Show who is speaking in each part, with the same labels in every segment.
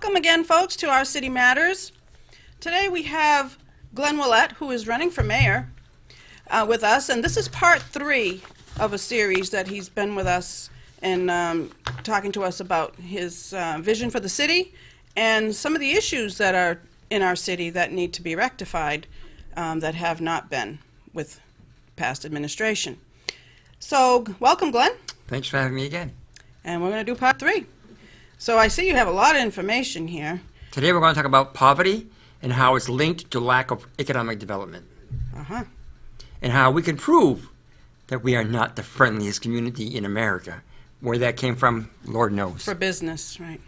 Speaker 1: Welcome again, folks, to Our City Matters. Today we have Glenn Ouellette, who is running for mayor, with us, and this is part 3 of a series that he's been with us and talking to us about his vision for the city and some of the issues that are in our city that need to be rectified that have not been with past administration. So, welcome, Glenn.
Speaker 2: Thanks for having me again.
Speaker 1: And we're going to do part 3. So I see you have a lot of information here.
Speaker 2: Today we're going to talk about poverty and how it's linked to lack of economic development. And how we can prove that we are not the friendliest community in America. Where that came from, Lord knows.
Speaker 1: For business, right.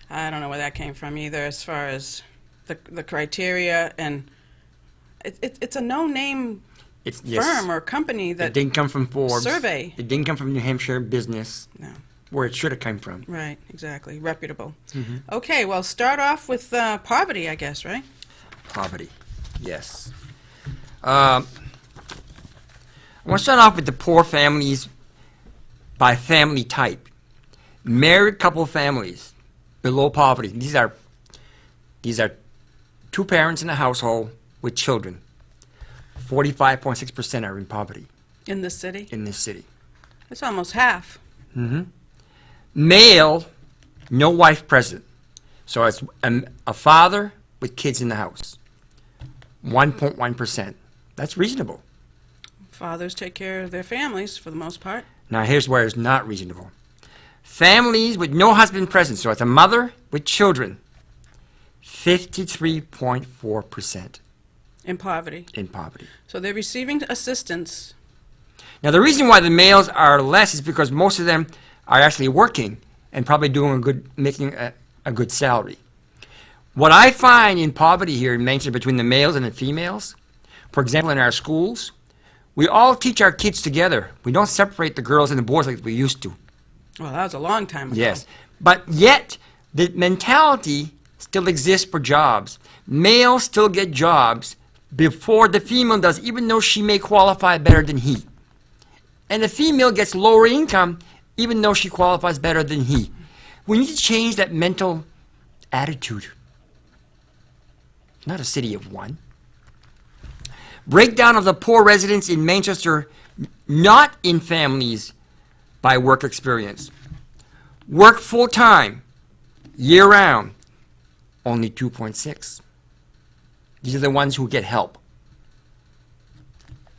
Speaker 1: I don't know where that came from either as far as the criteria, and it's a no-name firm or company that
Speaker 2: it didn't come from Forbes.
Speaker 1: Survey.
Speaker 2: It didn't come from New Hampshire Business.
Speaker 1: No.
Speaker 2: Where it should have come from.
Speaker 1: Right, exactly. Reputable. Okay, well, start off with poverty, I guess, right?
Speaker 2: Poverty, yes. I want to start off with the poor families by family type. Married couple families below poverty. These are 2 parents in a household with children. 45.6% are in poverty.
Speaker 1: In this city?
Speaker 2: In this city.
Speaker 1: That's almost half.
Speaker 2: Male, no wife present. So it's a father with kids in the house. 1.1%. That's reasonable.
Speaker 1: Fathers take care of their families for the most part.
Speaker 2: Now here's where it's not reasonable. Families with no husband present. So it's a mother with children. 53.4%.
Speaker 1: In poverty.
Speaker 2: In poverty.
Speaker 1: So they're receiving assistance.
Speaker 2: Now the reason why the males are less is because most of them are actually working and probably making a good salary. What I find in poverty here in Manchester between the males and the females, for example, in our schools, we all teach our kids together. We don't separate the girls and the boys like we used to.
Speaker 1: Well, that was a long time ago.
Speaker 2: Yes, but yet the mentality still exists for jobs. Males still get jobs before the female does, even though she may qualify better than he. And the female gets lower income even though she qualifies better than he. We need to change that mental attitude. Not a city of one. Breakdown of the poor residents in Manchester, not in families by work experience. Work full-time, year-round, only 2.6. These are the ones who get help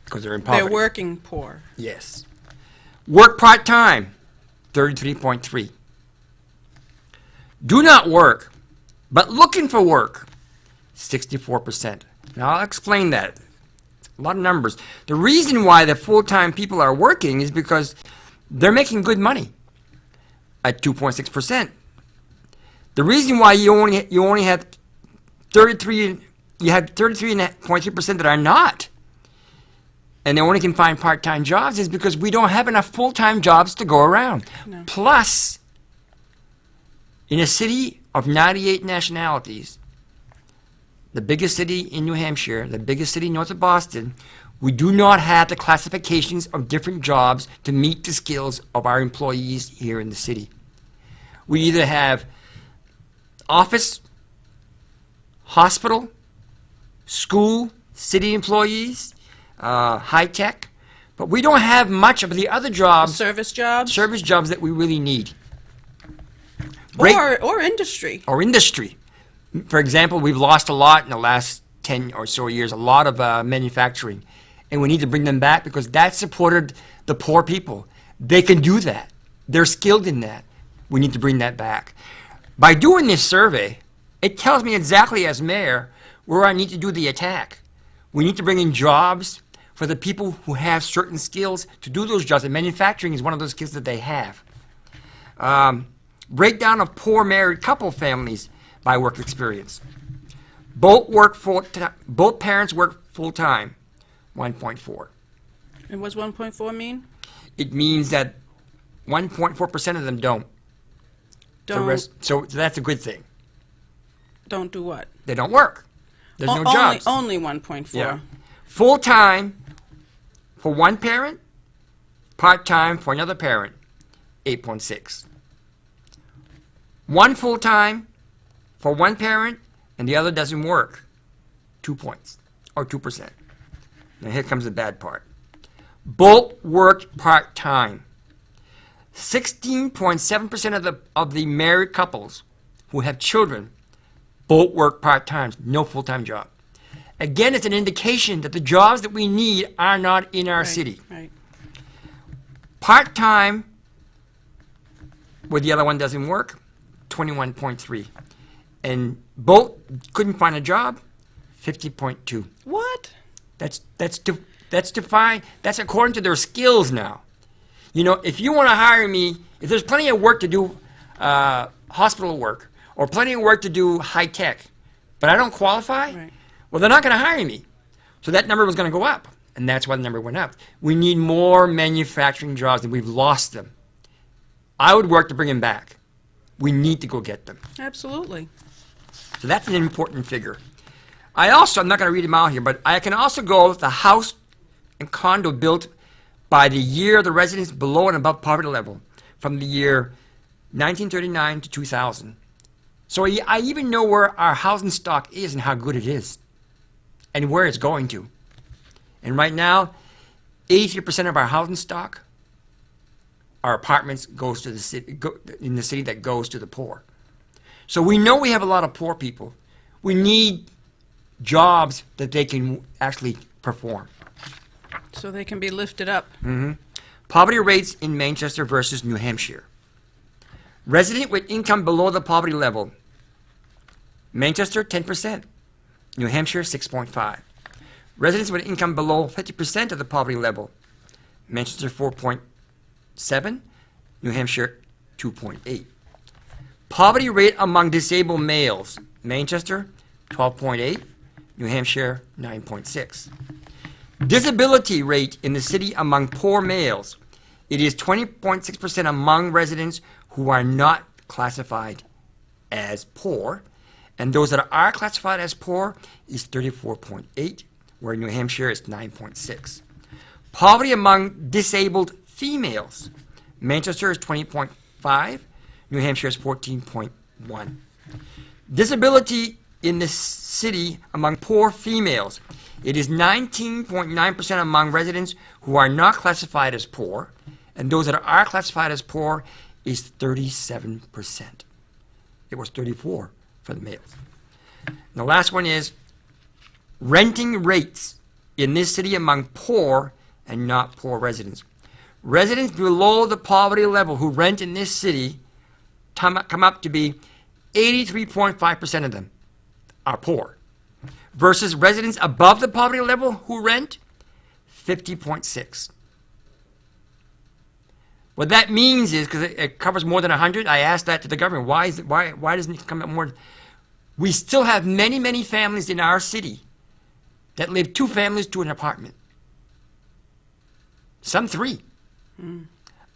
Speaker 2: because they're in poverty.
Speaker 1: They're working poor.
Speaker 2: Yes. Work part-time, 33.3. Do not work, but looking for work, 64%. Now I'll explain that. It's a lot of numbers. The reason why the full-time people are working is because they're making good money at 2.6%. The reason why you only have 33.3% that are not, and they only can find part-time jobs, is because we don't have enough full-time jobs to go around.
Speaker 1: No.
Speaker 2: Plus, in a city of 98 nationalities, the biggest city in New Hampshire, the biggest city north of Boston, we do not have the classifications of different jobs to meet the skills of our employees here in the city. We either have office, hospital, school, city employees, high tech, but we don't have much of the other jobs.
Speaker 1: Service jobs?
Speaker 2: Service jobs that we really need.
Speaker 1: Or industry.
Speaker 2: Or industry. For example, we've lost a lot in the last 10 or so years, a lot of manufacturing. And we need to bring them back because that supported the poor people. They can do that. They're skilled in that. We need to bring that back. By doing this survey, it tells me exactly as mayor where I need to do the attack. We need to bring in jobs for the people who have certain skills to do those jobs. And manufacturing is one of those skills that they have. Breakdown of poor married couple families by work experience. Both parents work full-time, 1.4.
Speaker 1: And what's 1.4 mean?
Speaker 2: It means that 1.4% of them don't. So that's a good thing.
Speaker 1: Don't do what?
Speaker 2: They don't work. There's no jobs.
Speaker 1: Only 1.4.
Speaker 2: Yeah. Full-time for one parent, part-time for another parent, 8.6. One full-time, for one parent and the other doesn't work, 2 points or 2%. Now here comes the bad part. Both work part-time. 16.7% of the married couples who have children both work part-time, no full-time job. Again, it's an indication that the jobs that we need are not in our city.
Speaker 1: Right.
Speaker 2: Part-time, where the other one doesn't work, 21.3. And both couldn't find a job, 50.2.
Speaker 1: What?
Speaker 2: That's defined. That's according to their skills now. You know, if you want to hire me, if there's plenty of work to do, hospital work, or plenty of work to do high tech, but I don't qualify,
Speaker 1: Right.
Speaker 2: well, they're not going to hire me. So that number was going to go up, and that's why the number went up. We need more manufacturing jobs, and we've lost them. I would work to bring them back. We need to go get them.
Speaker 1: Absolutely.
Speaker 2: So that's an important figure. I'm not going to read them out here, but I can also go with the house and condo built by the year of the residents below and above poverty level from the year 1939 to 2000. So I even know where our housing stock is and how good it is and where it's going to. And right now, 80% of our housing stock, our apartments, goes to the city, in the city that goes to the poor. So we know we have a lot of poor people. We need jobs that they can actually perform.
Speaker 1: So they can be lifted up.
Speaker 2: Poverty rates in Manchester versus New Hampshire. Resident with income below the poverty level. Manchester, 10%. New Hampshire, 6.5. Residents with income below 50% of the poverty level. Manchester, 4.7. New Hampshire, 2.8. Poverty rate among disabled males. Manchester, 12.8. New Hampshire, 9.6. Disability rate in the city among poor males. It is 20.6% among residents who are not classified as poor. And those that are classified as poor is 34.8, where New Hampshire is 9.6. Poverty among disabled females. Manchester is 20.5. New Hampshire is 14.1. Disability in the city among poor females. It is 19.9% among residents who are not classified as poor, and those that are classified as poor is 37%. It was 34 for the males. And the last one is renting rates in this city among poor and not poor residents. Residents below the poverty level who rent in this city come up to be 83.5% of them are poor, versus residents above the poverty level who rent, 50.6. What that means is, because it covers more than 100, I asked that to the government, why doesn't it come up more? We still have many, many families in our city that live 2 families to an apartment. Some 3.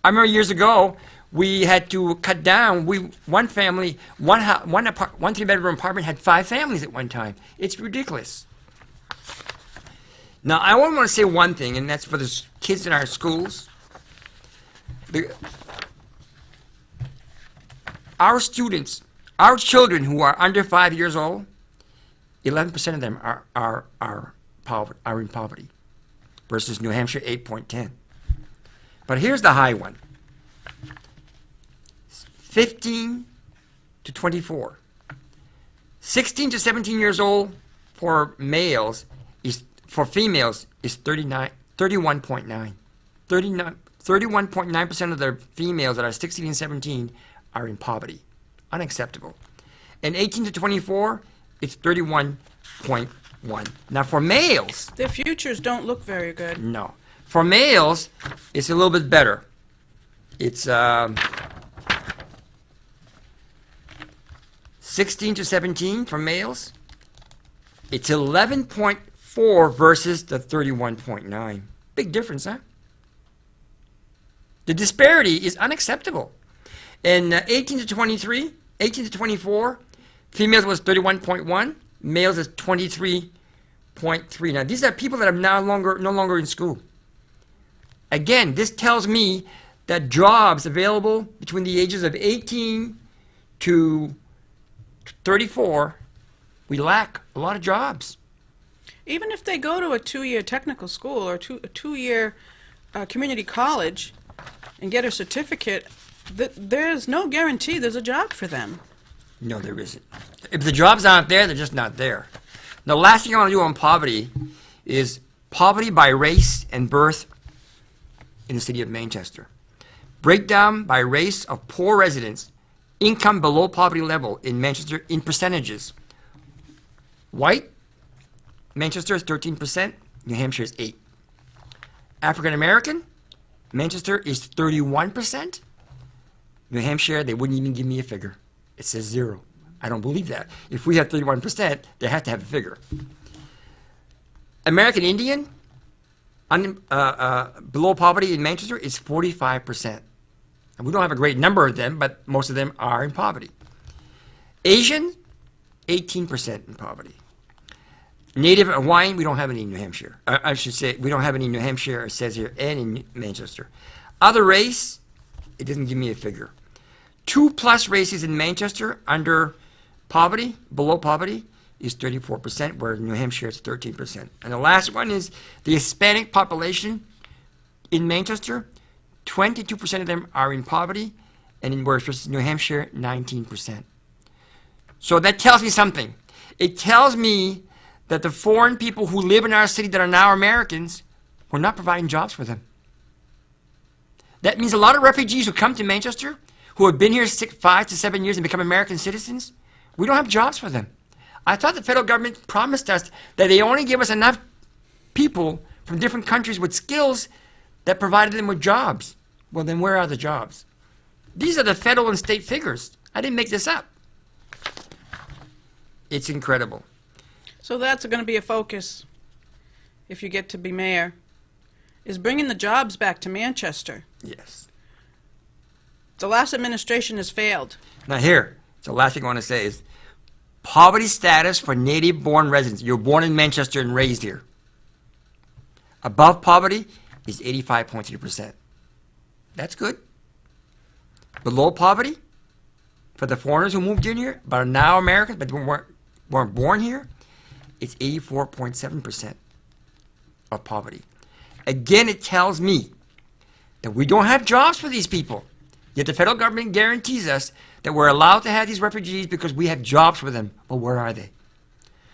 Speaker 2: I remember years ago, we had to cut down. One family, one 3-bedroom apartment had 5 families at one time. It's ridiculous. Now, I want to say one thing, and that's for the kids in our schools. Our students, our children who are under 5 years old, 11% of them are in poverty, versus New Hampshire 8.10. But here's the high one. 15 to 24. 16 to 17 years old for females is 31.9. 31.9% of the females that are 16 and 17 are in poverty. Unacceptable. And 18 to 24, it's 31.1. Now for males,
Speaker 1: Their futures don't look very good.
Speaker 2: no. For males, it's a little bit better. It's 16 to 17 for males. It's 11.4 versus the 31.9. Big difference, huh? The disparity is unacceptable. In 18 to 23, 18 to 24, females was 31.1, males is 23.3. Now, these are people that are no longer in school. Again, this tells me that jobs available between the ages of 18 to 34, we lack a lot of jobs.
Speaker 1: Even if they go to a 2-year technical school or a 2-year community college and get a certificate, there's no guarantee there's a job for them.
Speaker 2: No, there isn't. If the jobs aren't there, they're just not there. The last thing I want to do on poverty is poverty by race and birth in the city of Manchester. Breakdown by race of poor residents, income below poverty level in Manchester in percentages. White, Manchester is 13%, New Hampshire is 8%. African American, Manchester is 31%. New Hampshire, they wouldn't even give me a figure. It says 0. I don't believe that. If we have 31%, they have to have a figure. American Indian, below poverty in Manchester is 45%. And we don't have a great number of them, but most of them are in poverty. Asian, 18% in poverty. Native Hawaiian, we don't have any in New Hampshire. I should say, we don't have any in New Hampshire, it says here, and in Manchester. Other race, it doesn't give me a figure. 2+ races in Manchester under poverty, below poverty, is 34%, where in New Hampshire it's 13%. And the last one is the Hispanic population in Manchester. 22% of them are in poverty, and in versus New Hampshire, 19%. So that tells me something. It tells me that the foreign people who live in our city that are now Americans, we're not providing jobs for them. That means a lot of refugees who come to Manchester, who have been here 5 to 7 years and become American citizens, we don't have jobs for them. I thought the federal government promised us that they only give us enough people from different countries with skills that provided them with jobs. Well, then where are the jobs? These are the federal and state figures. I didn't make this up. It's incredible.
Speaker 1: So that's going to be a focus if you get to be mayor, is bringing the jobs back to Manchester.
Speaker 2: Yes.
Speaker 1: The last administration has failed.
Speaker 2: Now here, the last thing I want to say is poverty status for native-born residents. You're born in Manchester and raised here. Above poverty is 85.3%. That's good. Below poverty, for the foreigners who moved in here, but are now Americans, but weren't born here, it's 84.7% of poverty. Again, it tells me that we don't have jobs for these people. Yet the federal government guarantees us that we're allowed to have these refugees because we have jobs for them. But where are they?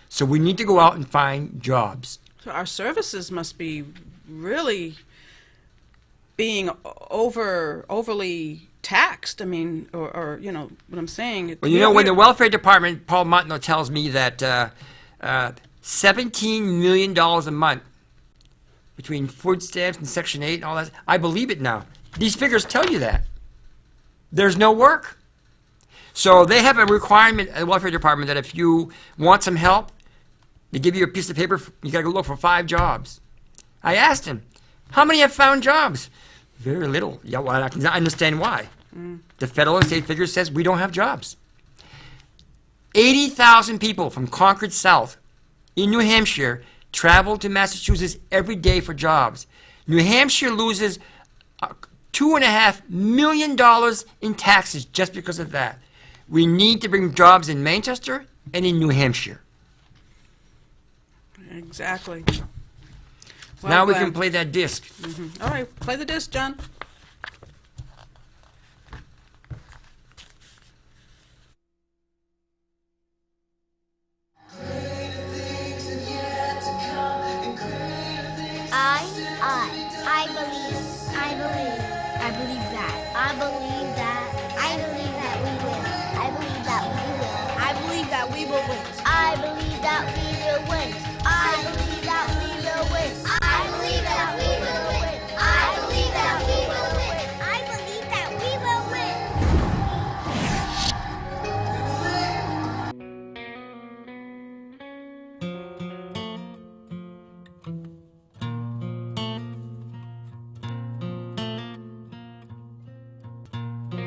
Speaker 2: So we need to go out and find jobs.
Speaker 1: So our services must be really being overly taxed. I mean, or you know what I'm saying.
Speaker 2: Well, you know, when the welfare department, Paul Montanaro tells me that $17 million a month between food stamps and Section 8 and all that, I believe it now. These figures tell you that. There's no work. So they have a requirement at the welfare department that if you want some help, they give you a piece of paper, you gotta go look for 5 jobs. I asked him, how many have found jobs? Very little. Yeah, well, I can understand why. The federal and state figure says we don't have jobs. 80,000 people from Concord South in New Hampshire travel to Massachusetts every day for jobs. New Hampshire loses $2.5 million in taxes just because of that. We need to bring jobs in Manchester and in New Hampshire.
Speaker 1: Exactly. Well,
Speaker 2: now we can play that disc.
Speaker 1: All right, play the disc, John.
Speaker 3: I believe. I believe. I believe that. I believe that. I believe that we will. I believe that we will. I believe that we will win. I believe that we will win. I believe that we will win. I believe that we will win. I believe that we will win. I believe that we will win.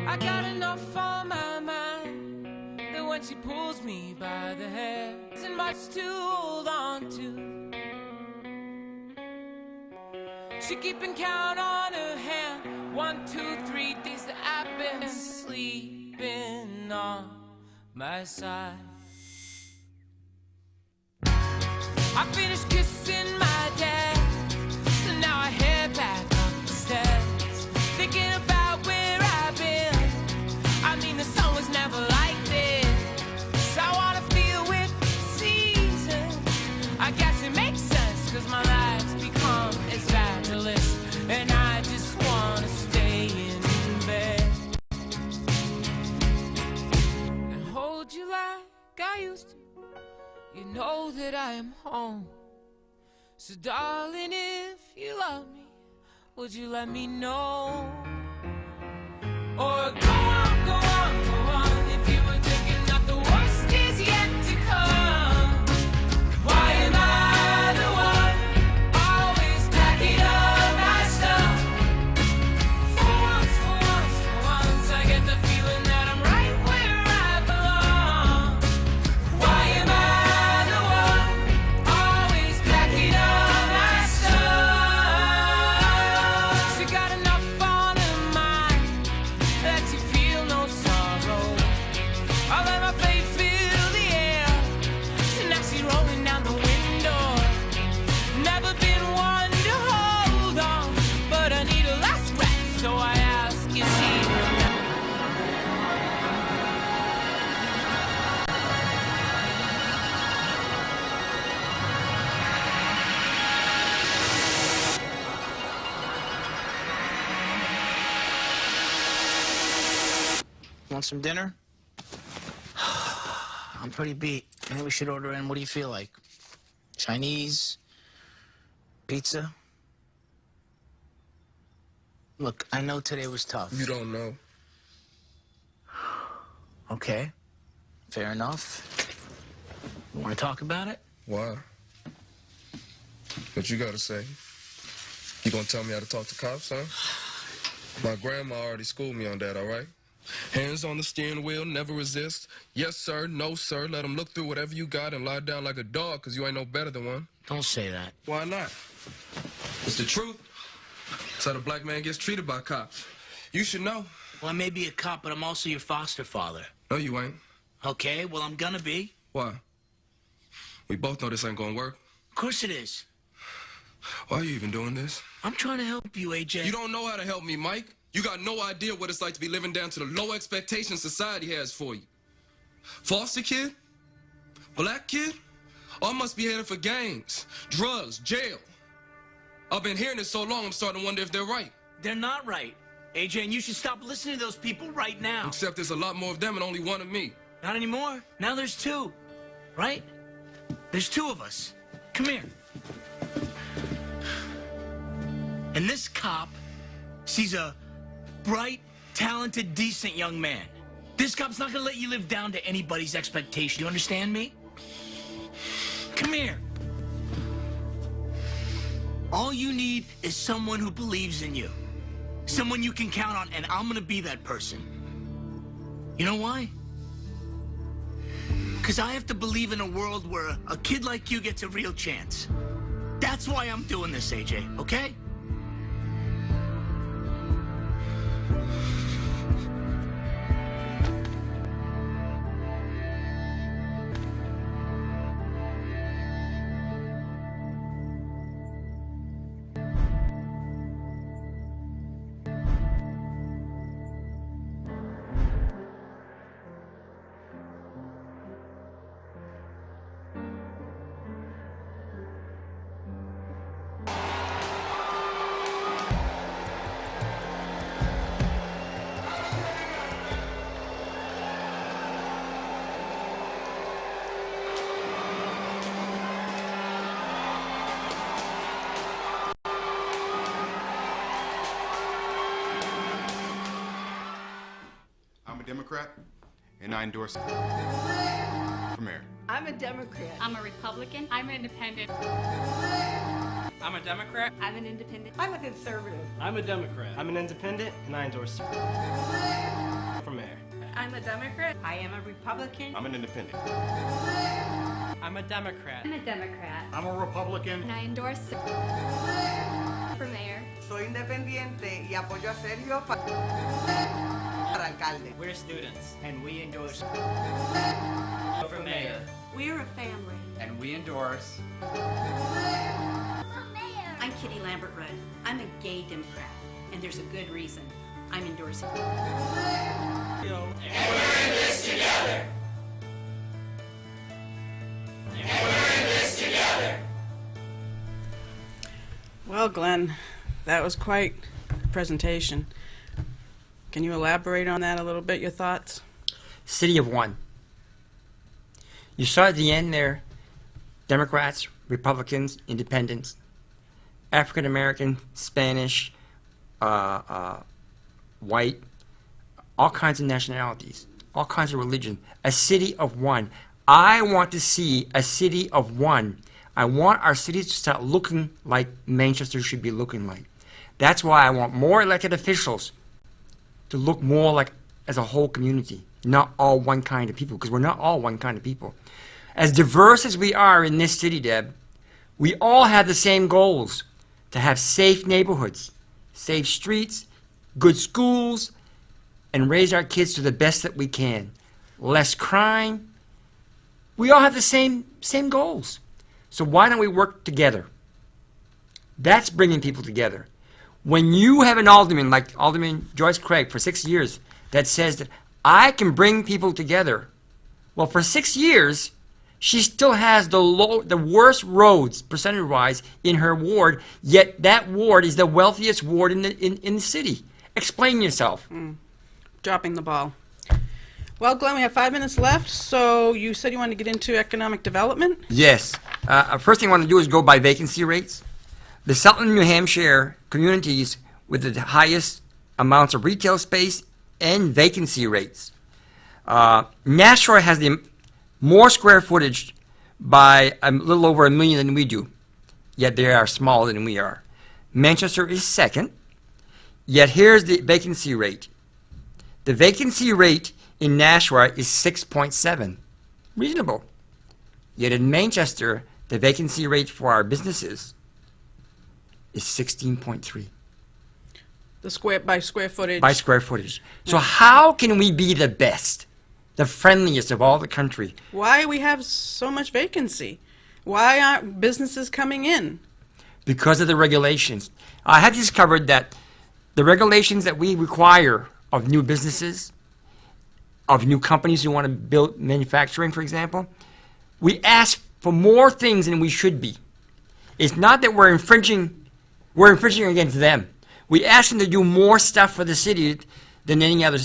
Speaker 4: I got enough on my mind that when she pulls me by the hair, isn't much to hold on to. She keeping count on her hand. 1, 2, 3 days that I've been sleeping on my side. I finished kissing my dad, so now I head back up the steps, thinking about where I've been. I mean, the sun was never like this. I wanna feel with seasons. I guess it makes sense, cause my life's become as fabulous, and I just wanna stay in bed and hold you like I used to. You know that I am home. So darling, if you love me, would you let me know? Or go on, go on, go on, if you were thinking that the worst is yet to come. Why am I the one always packing up my stuff? For once, for once, for once, I get the feeling that I'm right where I belong. Why am I the one always packing up my stuff? She got enough on her mind that you feel no sorrow. I let my faith fill the air, so now she's rolling down the window. Never been one to hold on, but I need a last scratch, so I ask, is she here now?
Speaker 5: Want some dinner? I'm pretty beat. Maybe we should order in. What do you feel like? Chinese? Pizza? Look, I know today was tough.
Speaker 6: You don't know.
Speaker 5: Okay. Fair enough. Want to talk about it?
Speaker 6: Why? What you gotta say? You gonna tell me how to talk to cops, huh? My grandma already schooled me on that, all right? Hands on the steering wheel, never resist. Yes, sir, no, sir. Let them look through whatever you got and lie down like a dog, because you ain't no better than one.
Speaker 5: Don't say that.
Speaker 6: Why not? It's the truth. It's how the black man gets treated by cops. You should know.
Speaker 5: Well, I may be a cop, but I'm also your foster father.
Speaker 6: No, you ain't.
Speaker 5: Okay, well, I'm gonna be.
Speaker 6: Why? We both know this ain't gonna work.
Speaker 5: Of course it is.
Speaker 6: Why are you even doing this?
Speaker 5: I'm trying to help you, AJ.
Speaker 6: You don't know how to help me, Mike. You got no idea what it's like to be living down to the low expectations society has for you. Foster kid? Black kid? All must be headed for gangs, drugs, jail. I've been hearing this so long, I'm starting to wonder if they're right.
Speaker 5: They're not right, AJ, and you should stop listening to those people right now.
Speaker 6: Except there's a lot more of them and only one of me.
Speaker 5: Not anymore. Now there's two, right? There's two of us. Come here. And this cop sees a bright, talented, decent young man. This cop's not gonna let you live down to anybody's expectation. You understand me? Come here. All you need is someone who believes in you. Someone you can count on, and I'm gonna be that person. You know why? Because I have to believe in a world where a kid like you gets a real chance. That's why I'm doing this, AJ, okay?
Speaker 7: I'm a Democrat, and I endorse for mayor.
Speaker 8: I'm a Democrat.
Speaker 9: I'm a Republican. I'm an independent.
Speaker 10: I'm a Democrat.
Speaker 8: I'm an independent. I'm a conservative.
Speaker 10: I'm a Democrat. I'm an independent, and I endorse for mayor.
Speaker 8: I'm a Democrat. I am a Republican.
Speaker 7: I'm an independent.
Speaker 10: I'm a Democrat.
Speaker 9: I'm a Democrat.
Speaker 11: I'm a Republican.
Speaker 9: And I endorse for mayor.
Speaker 8: Soy independiente y apoyo a Sergio.
Speaker 10: We're students, and we endorse for mayor.
Speaker 8: We're a family.
Speaker 11: And we endorse.
Speaker 8: I'm Kitty Lambert-Rudd. I'm a gay Democrat, and there's a good reason. I'm endorsing.
Speaker 1: Well, Glenn, that was quite a presentation. Can you elaborate on that a little bit, your thoughts?
Speaker 2: City of one. You saw at the end there, Democrats, Republicans, Independents, African American, Spanish, white, all kinds of nationalities, all kinds of religion. A city of one. I want to see a city of one. I want our cities to start looking like Manchester should be looking like. That's why I want more elected officials to look more like as a whole community, not all one kind of people, because we're not all one kind of people. As diverse as we are in this city, Deb, we all have the same goals: to have safe neighborhoods, safe streets, good schools, and raise our kids to the best that we can. Less crime. We all have the same goals. So why don't we work together? That's bringing people together. When you have an alderman like Alderman Joyce Craig for 6 years that says that I can bring people together, well, for 6 years, she still has the worst roads, percentage-wise, in her ward, yet that ward is the wealthiest ward in the city. Explain yourself.
Speaker 1: Dropping the ball. Well, Glenn, we have 5 minutes left, so you said you wanted to get into economic development?
Speaker 2: Yes. First thing I want to do is go by vacancy rates. The Sutton, New Hampshire communities with the highest amounts of retail space and vacancy rates. Nashua has the more square footage by a little over 1 million than we do, yet they are smaller than we are. Manchester is second, yet here's the vacancy rate. The vacancy rate in Nashua is 6.7, reasonable. Yet in Manchester, the vacancy rate for our businesses is 16.3.
Speaker 1: By square footage?
Speaker 2: By square footage. So how can we be the best, the friendliest of all the country?
Speaker 1: Why we have so much vacancy? Why aren't businesses coming in?
Speaker 2: Because of the regulations. I have discovered that the regulations that we require of new businesses, of new companies who want to build manufacturing, for example, we ask for more things than we should be. It's not that we're infringing against them. We ask them to do more stuff for the city than any other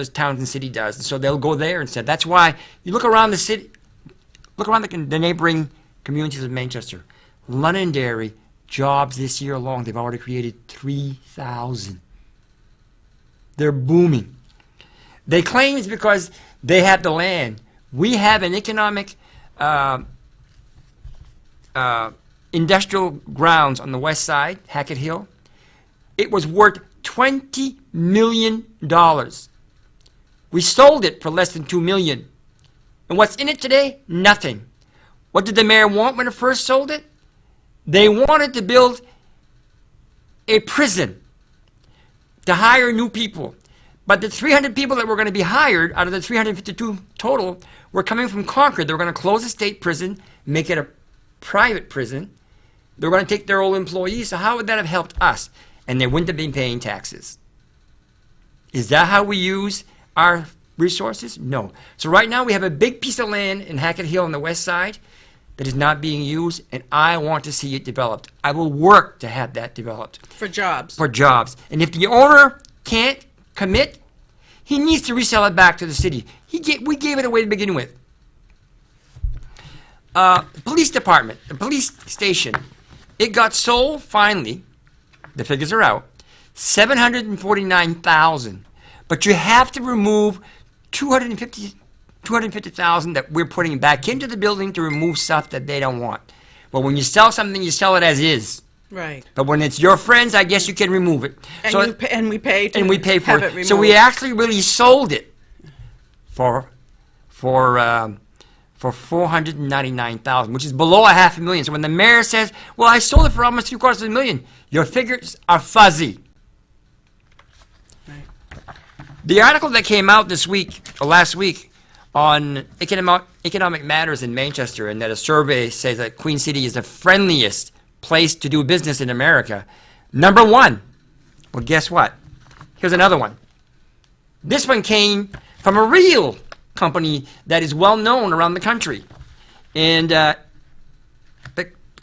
Speaker 2: town and city does. And so they'll go there instead. That's why you look around the city, look around the neighboring communities of Manchester. Londonderry, jobs this year alone, they've already created 3,000. They're booming. They claim it's because they have the land. We have an economic industrial grounds on the west side, Hackett Hill. It was worth $20 million. We sold it for less than $2 million. And what's in it today? Nothing. What did the mayor want when it first sold it? They wanted to build a prison to hire new people. But the 300 people that were going to be hired out of the 352 total were coming from Concord. They were going to close the state prison, make it a private prison. They were going to take their old employees. So how would that have helped us? And they wouldn't have been paying taxes. Is that how we use our resources? No. So right now we have a big piece of land in Hackett Hill on the west side that is not being used, and I want to see it developed. I will work to have that developed.
Speaker 1: For jobs.
Speaker 2: For jobs. And if the owner can't commit, he needs to resell it back to the city. We gave it away to begin with. Police department, the police station, it got sold finally. The figures are out. $749,000. But you have to remove $250,000 that we're putting back into the building to remove stuff that they don't want. Well, when you sell something, you sell it as is.
Speaker 1: Right.
Speaker 2: But when it's your friends, I guess you can remove it.
Speaker 1: And,
Speaker 2: so,
Speaker 1: we pay to
Speaker 2: and we pay for
Speaker 1: have
Speaker 2: it.
Speaker 1: it removed.
Speaker 2: So we actually really sold it for $499,000, which is below $500,000. So when the mayor says, "Well, I sold it for almost $750,000," your figures are fuzzy.
Speaker 1: Right.
Speaker 2: The article that came out this week, or last week, on economic matters in Manchester, and that a survey says that Queen City is the friendliest place to do business in America. Number one. Well, guess what? Here's another one. This one came from a real company that is well known around the country. And the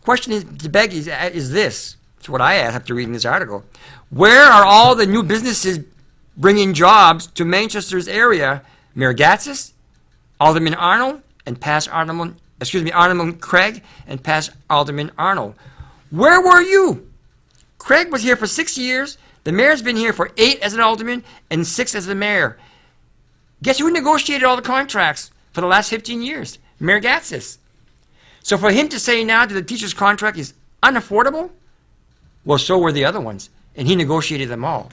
Speaker 2: question is, to beg is this. It's what I asked after reading this article. Where are all the new businesses bringing jobs to Manchester's area? Mayor Gatsis, Alderman Arnold, and past Alderman Craig, and past Alderman Arnold. Where were you? Craig was here for 6 years. The mayor's been here for 8 as an alderman and 6 as the mayor. Guess who negotiated all the contracts for the last 15 years? Mayor Gatsis. So for him to say now that the teacher's contract is unaffordable, well, so were the other ones, and he negotiated them all.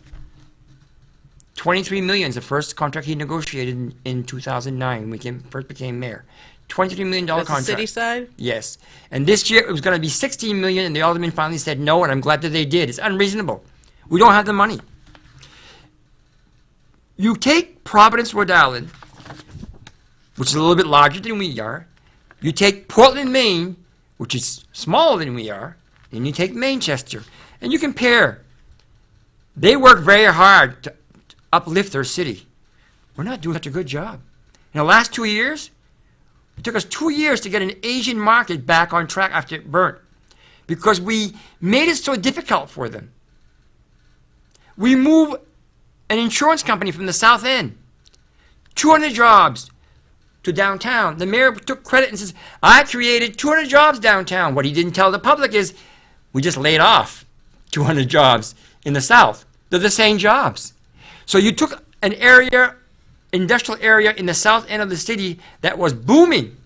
Speaker 2: $23 million is the first contract he negotiated in 2009 when he first became mayor. $23 million
Speaker 1: That's
Speaker 2: contract.
Speaker 1: the city side?
Speaker 2: Yes. And this year it was going to be $16 million, and the alderman finally said no, and I'm glad that they did. It's unreasonable. We don't have the money. You take Providence, Rhode Island, which is a little bit larger than we are. You take Portland, Maine, which is smaller than we are, and you take Manchester, and you compare. They work very hard to uplift their city. We're not doing such a good job. In the last 2 years, it took us 2 years to get an Asian market back on track after it burnt, because we made it so difficult for them. We moved an insurance company from the South End, 200 jobs to downtown. The mayor took credit and says, I created 200 jobs downtown. What he didn't tell the public is we just laid off 200 jobs in the South. They're the same jobs. So you took an area, industrial area in the south end of the city that was booming,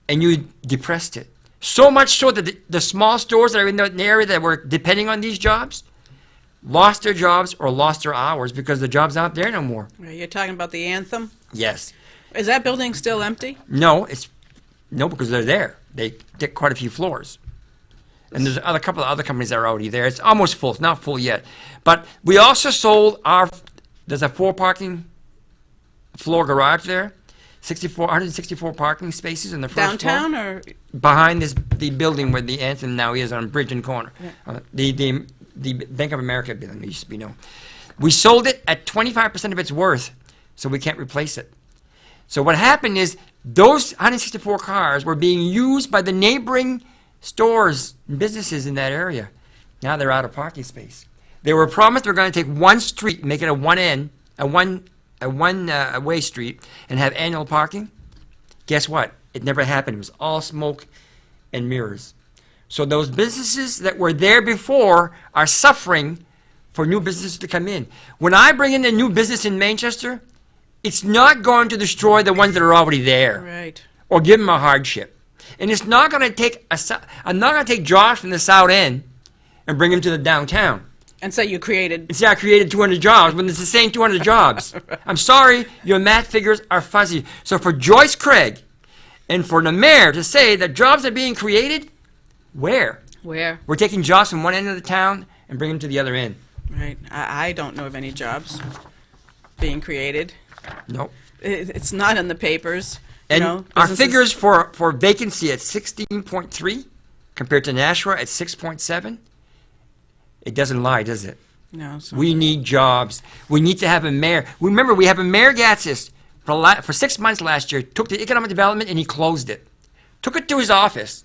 Speaker 2: and you depressed it. So much so that the small stores that are in the area that were depending on these jobs lost their jobs or lost their hours because the jobs aren't there no more.
Speaker 1: You're talking about the Anthem?
Speaker 2: Yes.
Speaker 1: Is that building still empty?
Speaker 2: No, because they're there. They get quite a few floors. And there's a couple of other companies that are already there. It's almost full. It's not full yet. But we also sold there's a 4 parking floor garage there. 164 parking spaces in the first floor.
Speaker 1: Downtown or?
Speaker 2: Behind the building where the Anthem now is on Bridge and Corner. Yeah. The Bank of America building, it used to be known. We sold it at 25% of its worth, so we can't replace it. So what happened is those 164 cars were being used by the neighboring stores and businesses in that area. Now they're out of parking space. They were promised they're going to take one street, make it a one-way street, and have annual parking. Guess what? It never happened. It was all smoke and mirrors. So those businesses that were there before are suffering for new businesses to come in. When I bring in a new business in Manchester, it's not going to destroy the ones that are already there.
Speaker 1: Right.
Speaker 2: Or give them a hardship. And it's not going to take I'm not going to take jobs from the South End and bring them to the downtown.
Speaker 1: And so you created...
Speaker 2: And say I created 200 jobs when it's the same 200 jobs. I'm sorry, your math figures are fuzzy. So for Joyce Craig and for the mayor to say that jobs are being created, where?
Speaker 1: Where?
Speaker 2: We're taking jobs from one end of the town and bringing them to the other end.
Speaker 1: Right. I don't know of any jobs being created.
Speaker 2: Nope.
Speaker 1: It's not in the papers.
Speaker 2: And
Speaker 1: our
Speaker 2: our figures for vacancy at 16.3 compared to Nashua at 6.7, it doesn't lie, does it?
Speaker 1: No. So
Speaker 2: We need jobs. We need to have a mayor. Remember, we have a mayor Gatsis for 6 months last year, took the economic development and he closed it. Took it to his office.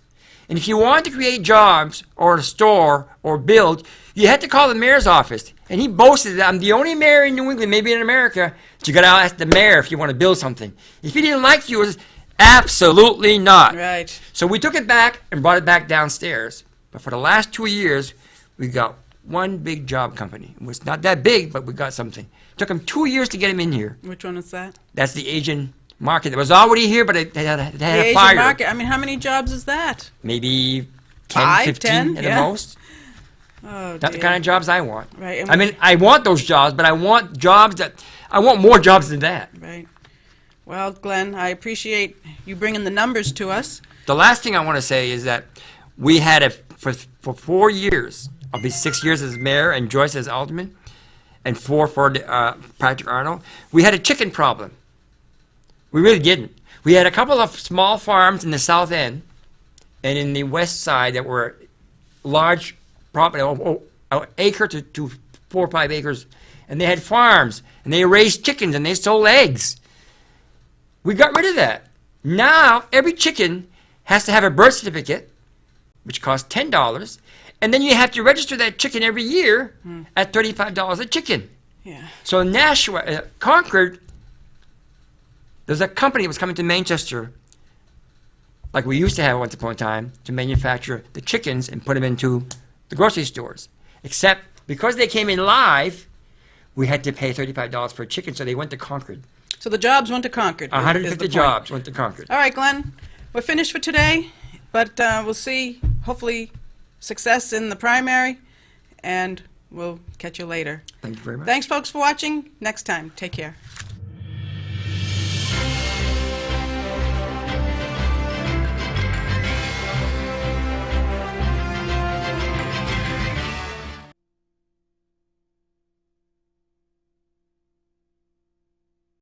Speaker 2: And if you wanted to create jobs or a store or build, you had to call the mayor's office. And he boasted that I'm the only mayor in New England, maybe in America, that you got to ask the mayor if you want to build something. If he didn't like you, it was absolutely not.
Speaker 1: Right.
Speaker 2: So we took it back and brought it back downstairs. But for the last 2 years, we got one big job company. It was not that big, but we got something. It took them 2 years to get him in here.
Speaker 1: Which one is that?
Speaker 2: That's the Asian market. It was already here, but it had
Speaker 1: The
Speaker 2: a
Speaker 1: Asian
Speaker 2: fire.
Speaker 1: market. I mean, how many jobs is that?
Speaker 2: Maybe 10,
Speaker 1: 5,
Speaker 2: 15
Speaker 1: 10?
Speaker 2: at
Speaker 1: Yeah.
Speaker 2: the most.
Speaker 1: Oh,
Speaker 2: Not the kind of jobs I want.
Speaker 1: Right. and
Speaker 2: I mean, I want those jobs, but I want more jobs than that.
Speaker 1: Right. Well, Glenn, I appreciate you bringing the numbers to us.
Speaker 2: The last thing I want to say is that we had for 4 years, I'll be 6 years as mayor and Joyce as alderman, and 4 for Patrick Arnold, we had a chicken problem. We really didn't. We had a couple of small farms in the south end and in the west side that were large property, an acre to 4 or 5 acres, and they had farms, and they raised chickens, and they sold eggs. We got rid of that. Now, every chicken has to have a birth certificate, which costs $10, and then you have to register that chicken every year at $35 a chicken.
Speaker 1: Yeah.
Speaker 2: So Nashua, Concord, there's a company that was coming to Manchester, like we used to have once upon a time, to manufacture the chickens and put them into the grocery stores. Except because they came in live, we had to pay $35 for a chicken, so they went to Concord.
Speaker 1: So the jobs went to Concord. is
Speaker 2: 150
Speaker 1: the point.
Speaker 2: jobs went to Concord.
Speaker 1: All right, Glenn, we're finished for today, but we'll see, hopefully, success in the primary, and we'll catch you later.
Speaker 2: Thank you very much.
Speaker 1: Thanks, folks, for watching. Next time, take care.